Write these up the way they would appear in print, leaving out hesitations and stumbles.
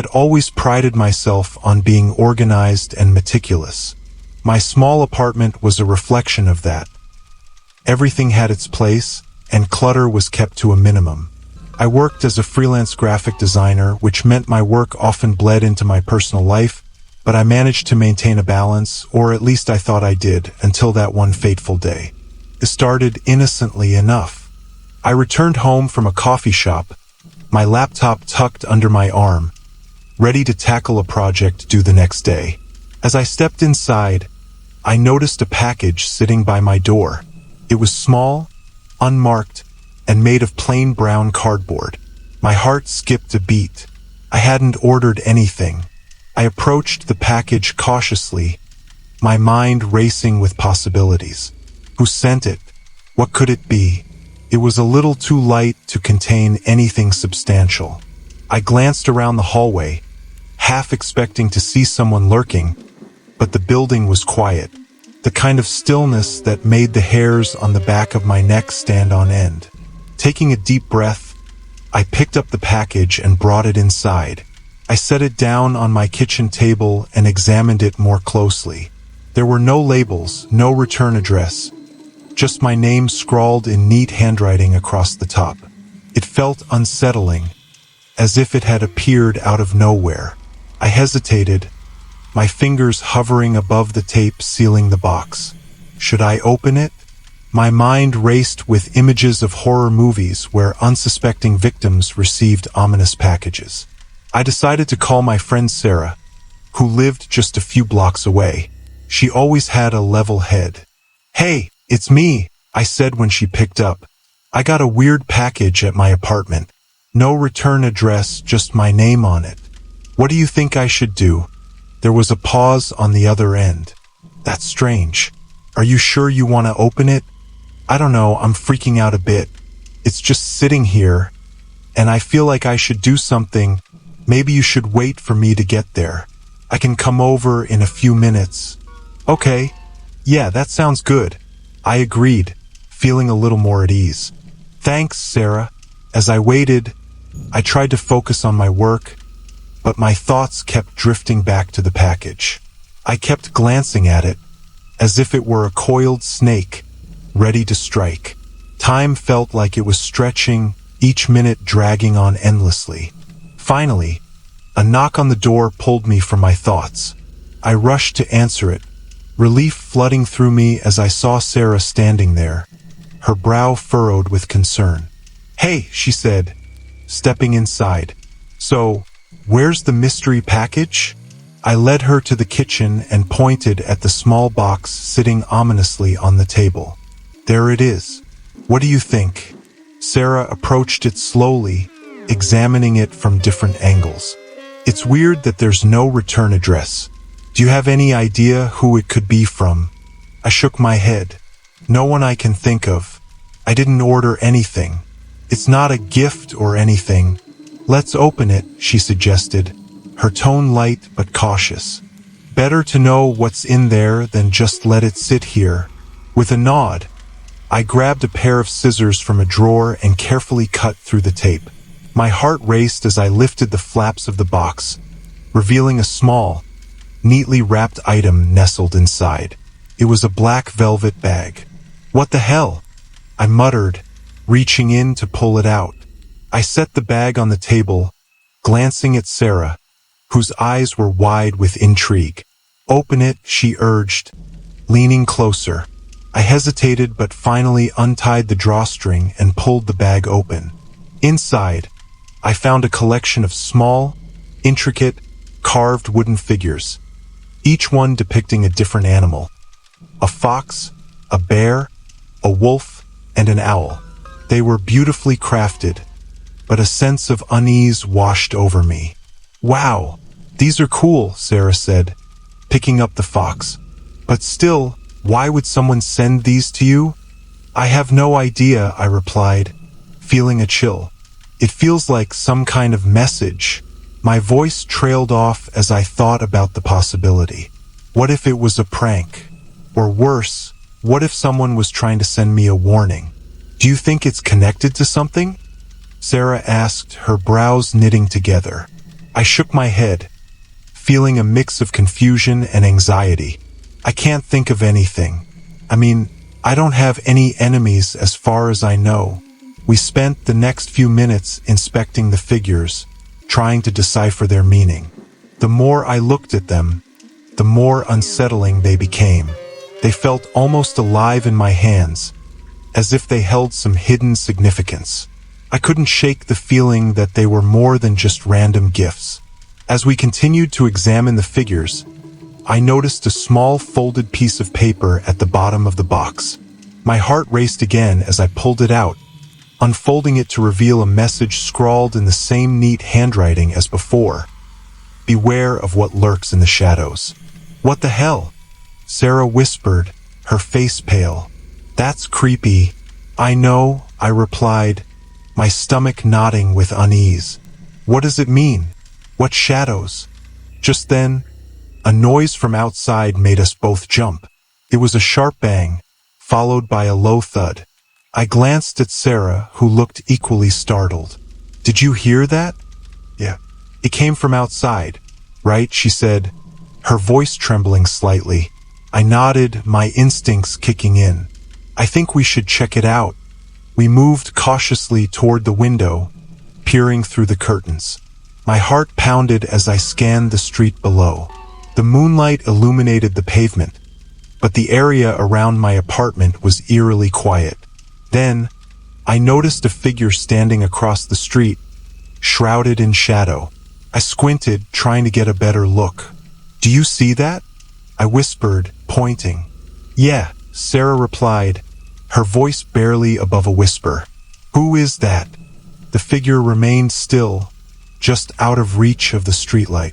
always prided myself on being organized and meticulous. My small apartment was a reflection of that. Everything had its place, and clutter was kept to a minimum. I worked as a freelance graphic designer, which meant my work often bled into my personal life, but I managed to maintain a balance, or at least I thought I did, until that one fateful day. It started innocently enough. I returned home from a coffee shop, my laptop tucked under my arm, ready to tackle a project due the next day. As I stepped inside, I noticed a package sitting by my door. It was small, unmarked, and made of plain brown cardboard. My heart skipped a beat. I hadn't ordered anything. I approached the package cautiously, my mind racing with possibilities. Who sent it? What could it be? It was a little too light to contain anything substantial. I glanced around the hallway, half expecting to see someone lurking, but the building was quiet, the kind of stillness that made the hairs on the back of my neck stand on end. Taking a deep breath, I picked up the package and brought it inside. I set it down on my kitchen table and examined it more closely. There were no labels, no return address, just my name scrawled in neat handwriting across the top. It felt unsettling, as if it had appeared out of nowhere. I hesitated, my fingers hovering above the tape sealing the box. Should I open it? My mind raced with images of horror movies where unsuspecting victims received ominous packages. I decided to call my friend Sarah, who lived just a few blocks away. She always had a level head. "Hey, it's me," I said when she picked up. "I got a weird package at my apartment. No return address, just my name on it. What do you think I should do?" There was a pause on the other end. "That's strange. Are you sure you want to open it?" "I don't know, I'm freaking out a bit. It's just sitting here, and I feel like I should do something. Maybe you should wait for me to get there. I can come over in a few minutes." "Okay. Yeah, that sounds good," I agreed, feeling a little more at ease. "Thanks, Sarah." As I waited, I tried to focus on my work, but my thoughts kept drifting back to the package. I kept glancing at it, as if it were a coiled snake, ready to strike. Time felt like it was stretching, each minute dragging on endlessly. Finally, a knock on the door pulled me from my thoughts. I rushed to answer it, relief flooding through me as I saw Sarah standing there, her brow furrowed with concern. "Hey," she said, stepping inside. "So, where's the mystery package?" I led her to the kitchen and pointed at the small box sitting ominously on the table. "There it is. What do you think?" Sarah approached it slowly, examining it from different angles. "It's weird that there's no return address. Do you have any idea who it could be from?" I shook my head. "No one I can think of. I didn't order anything. It's not a gift or anything." "Let's open it," she suggested, her tone light but cautious. "Better to know what's in there than just let it sit here." With a nod, I grabbed a pair of scissors from a drawer and carefully cut through the tape. My heart raced as I lifted the flaps of the box, revealing a small, neatly wrapped item nestled inside. It was a black velvet bag. "What the hell?" I muttered, reaching in to pull it out. I set the bag on the table, glancing at Sarah, whose eyes were wide with intrigue. "Open it," she urged, leaning closer. I hesitated but finally untied the drawstring and pulled the bag open. Inside, I found a collection of small, intricate, carved wooden figures, each one depicting a different animal. A fox, a bear, a wolf, and an owl. They were beautifully crafted, but a sense of unease washed over me. "Wow, these are cool," Sarah said, picking up the fox. "But still, why would someone send these to you?" "I have no idea," I replied, feeling a chill. "It feels like some kind of message." My voice trailed off as I thought about the possibility. What if it was a prank? Or worse, what if someone was trying to send me a warning? "Do you think it's connected to something?" Sarah asked, her brows knitting together. I shook my head, feeling a mix of confusion and anxiety. I can't think of anything. I mean, I don't have any enemies as far as I know. We spent the next few minutes inspecting the figures, trying to decipher their meaning. The more I looked at them, the more unsettling they became. They felt almost alive in my hands, as if they held some hidden significance. I couldn't shake the feeling that they were more than just random gifts. As we continued to examine the figures, I noticed a small folded piece of paper at the bottom of the box. My heart raced again as I pulled it out, unfolding it to reveal a message scrawled in the same neat handwriting as before. Beware of what lurks in the shadows. What the hell? Sarah whispered, her face pale. That's creepy. I know, I replied, my stomach knotting with unease. What does it mean? What shadows? Just then, a noise from outside made us both jump. It was a sharp bang, followed by a low thud. I glanced at Sarah, who looked equally startled. Did you hear that? Yeah. It came from outside, right? She said, her voice trembling slightly. I nodded, my instincts kicking in. I think we should check it out. We moved cautiously toward the window, peering through the curtains. My heart pounded as I scanned the street below. The moonlight illuminated the pavement, but the area around my apartment was eerily quiet. Then, I noticed a figure standing across the street, shrouded in shadow. I squinted, trying to get a better look. Do you see that? I whispered, pointing. Yeah, Sarah replied, her voice barely above a whisper. Who is that? The figure remained still, just out of reach of the streetlight.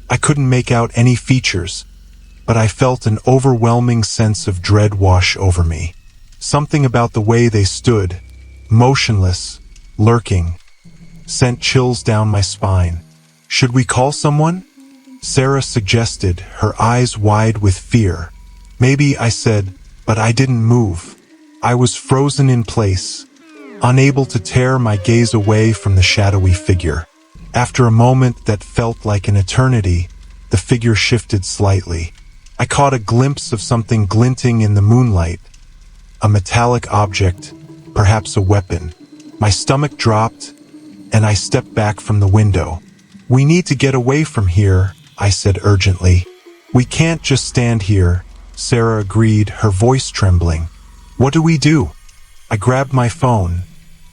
I couldn't make out any features, but I felt an overwhelming sense of dread wash over me. Something about the way they stood, motionless, lurking, sent chills down my spine. Should we call someone? Sarah suggested, her eyes wide with fear. Maybe, I said, but I didn't move. I was frozen in place, unable to tear my gaze away from the shadowy figure. After a moment that felt like an eternity, the figure shifted slightly. I caught a glimpse of something glinting in the moonlight, a metallic object, perhaps a weapon. My stomach dropped, and I stepped back from the window. We need to get away from here, I said urgently. We can't just stand here, Sarah agreed, her voice trembling. What do we do? I grabbed my phone,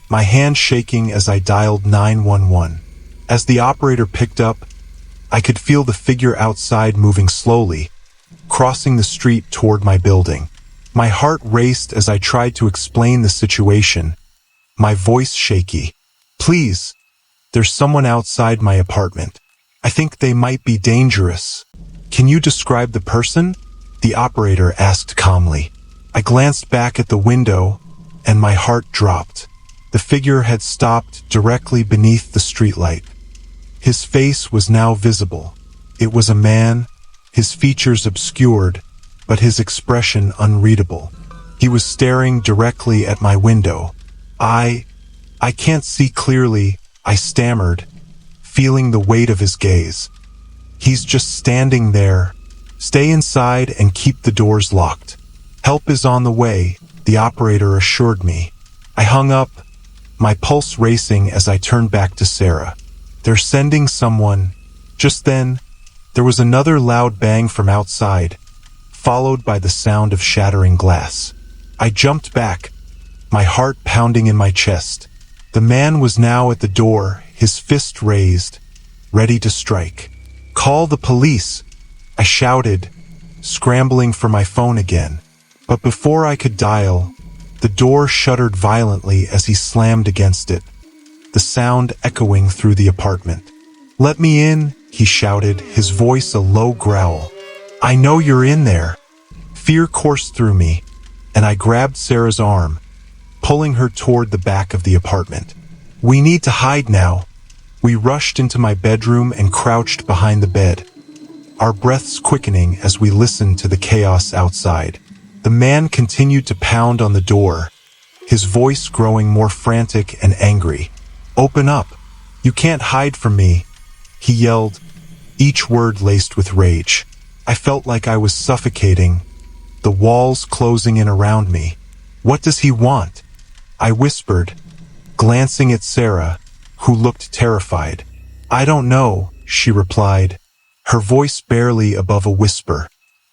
my hand shaking as I dialed 911. As the operator picked up, I could feel the figure outside moving slowly, crossing the street toward my building. My heart raced as I tried to explain the situation, my voice shaky. Please, there's someone outside my apartment. I think they might be dangerous. Can you describe the person? The operator asked calmly. I glanced back at the window, and my heart dropped. The figure had stopped directly beneath the streetlight. His face was now visible. It was a man, his features obscured, but his expression unreadable. He was staring directly at my window. I can't see clearly, I stammered, feeling the weight of his gaze. He's just standing there. Stay inside and keep the doors locked. Help is on the way, the operator assured me. I hung up, my pulse racing as I turned back to Sarah. They're sending someone. Just then, there was another loud bang from outside, followed by the sound of shattering glass. I jumped back, my heart pounding in my chest. The man was now at the door, his fist raised, ready to strike. Call the police, I shouted, scrambling for my phone again. But before I could dial, the door shuddered violently as he slammed against it, the sound echoing through the apartment. Let me in, he shouted, his voice a low growl. I know you're in there. Fear coursed through me, and I grabbed Sarah's arm, pulling her toward the back of the apartment. We need to hide now. We rushed into my bedroom and crouched behind the bed, our breaths quickening as we listened to the chaos outside. The man continued to pound on the door, his voice growing more frantic and angry. Open up. You can't hide from me, he yelled, each word laced with rage. I felt like I was suffocating, the walls closing in around me. What does he want? I whispered, glancing at Sarah, who looked terrified. I don't know, she replied, her voice barely above a whisper.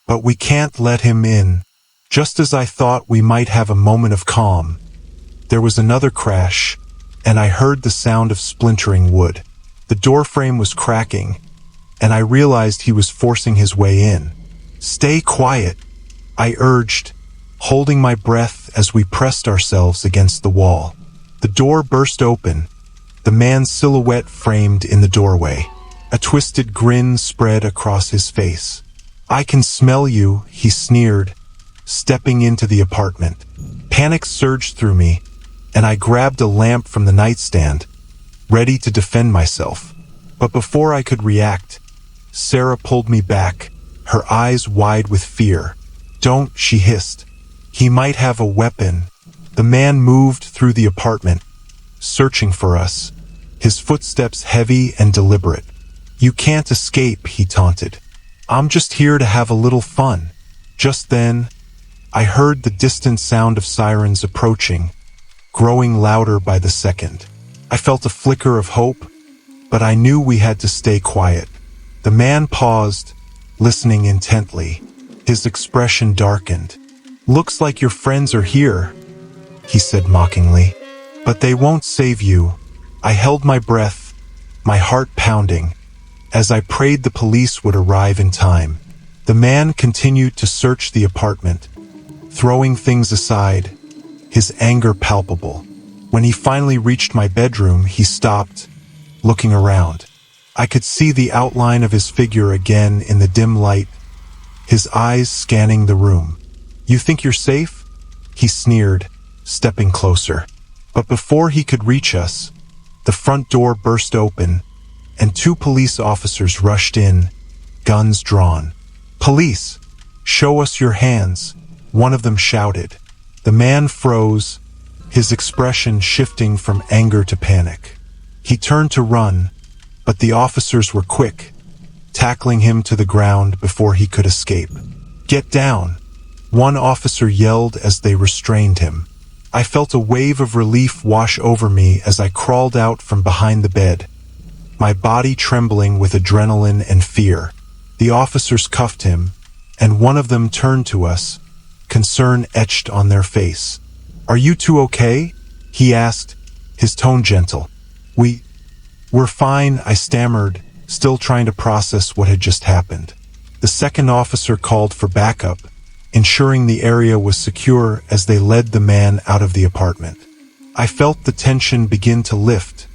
But we can't let him in. Just as I thought we might have a moment of calm, there was another crash, and I heard the sound of splintering wood. The doorframe was cracking, and I realized he was forcing his way in. Stay quiet, I urged, holding my breath as we pressed ourselves against the wall. The door burst open, the man's silhouette framed in the doorway. A twisted grin spread across his face. I can smell you, he sneered, stepping into the apartment. Panic surged through me, and I grabbed a lamp from the nightstand, ready to defend myself. But before I could react, Sarah pulled me back, her eyes wide with fear. Don't, she hissed. He might have a weapon. The man moved through the apartment, searching for us, his footsteps heavy and deliberate. You can't escape, he taunted. I'm just here to have a little fun. Just then, I heard the distant sound of sirens approaching, growing louder by the second. I felt a flicker of hope, but I knew we had to stay quiet. The man paused, listening intently. His expression darkened. Looks like your friends are here, he said mockingly. But they won't save you. I held my breath, my heart pounding, as I prayed the police would arrive in time. The man continued to search the apartment, throwing things aside, his anger palpable. When he finally reached my bedroom, he stopped, looking around. I could see the outline of his figure again in the dim light, his eyes scanning the room. You think you're safe? He sneered, stepping closer. But before he could reach us, the front door burst open, and 2 police officers rushed in, guns drawn. Police, show us your hands, one of them shouted. The man froze, his expression shifting from anger to panic. He turned to run, but the officers were quick, tackling him to the ground before he could escape. Get down, one officer yelled as they restrained him. I felt a wave of relief wash over me as I crawled out from behind the bed, my body trembling with adrenaline and fear. The officers cuffed him, and one of them turned to us, concern etched on their face. Are you two okay? He asked, his tone gentle. We're fine, I stammered, still trying to process what had just happened. The second officer called for backup, ensuring the area was secure as they led the man out of the apartment. I felt the tension begin to lift,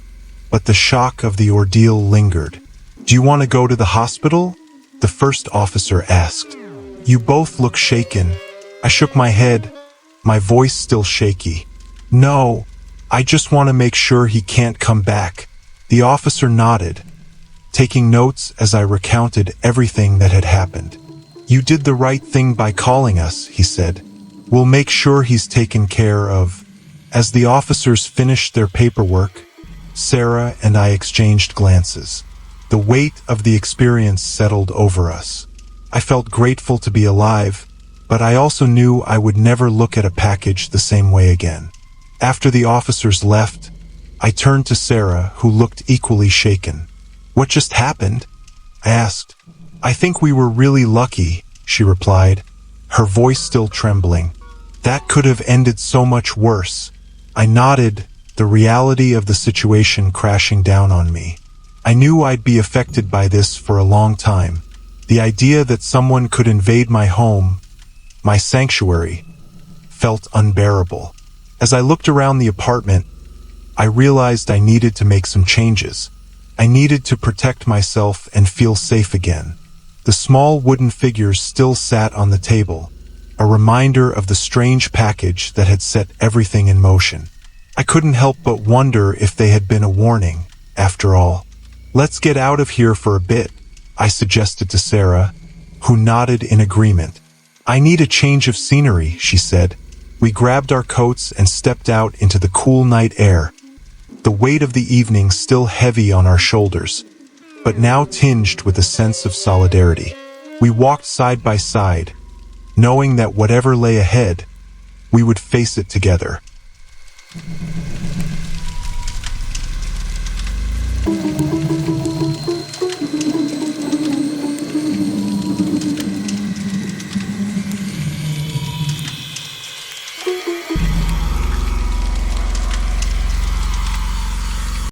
but the shock of the ordeal lingered. Do you want to go to the hospital? The first officer asked. You both look shaken. I shook my head, my voice still shaky. No, I just want to make sure he can't come back. The officer nodded, taking notes as I recounted everything that had happened. You did the right thing by calling us, he said. We'll make sure he's taken care of. As the officers finished their paperwork, Sarah and I exchanged glances. The weight of the experience settled over us. I felt grateful to be alive, but I also knew I would never look at a package the same way again. After the officers left, I turned to Sarah, who looked equally shaken. What just happened? I asked. I think we were really lucky, she replied, her voice still trembling. That could have ended so much worse. I nodded, the reality of the situation crashing down on me. I knew I'd be affected by this for a long time. The idea that someone could invade my home, my sanctuary, felt unbearable. As I looked around the apartment, I realized I needed to make some changes. I needed to protect myself and feel safe again. The small wooden figures still sat on the table, a reminder of the strange package that had set everything in motion. I couldn't help but wonder if they had been a warning, after all. Let's get out of here for a bit, I suggested to Sarah, who nodded in agreement. I need a change of scenery, she said. We grabbed our coats and stepped out into the cool night air, the weight of the evening still heavy on our shoulders. but now tinged with a sense of solidarity. We walked side by side, knowing that whatever lay ahead, we would face it together.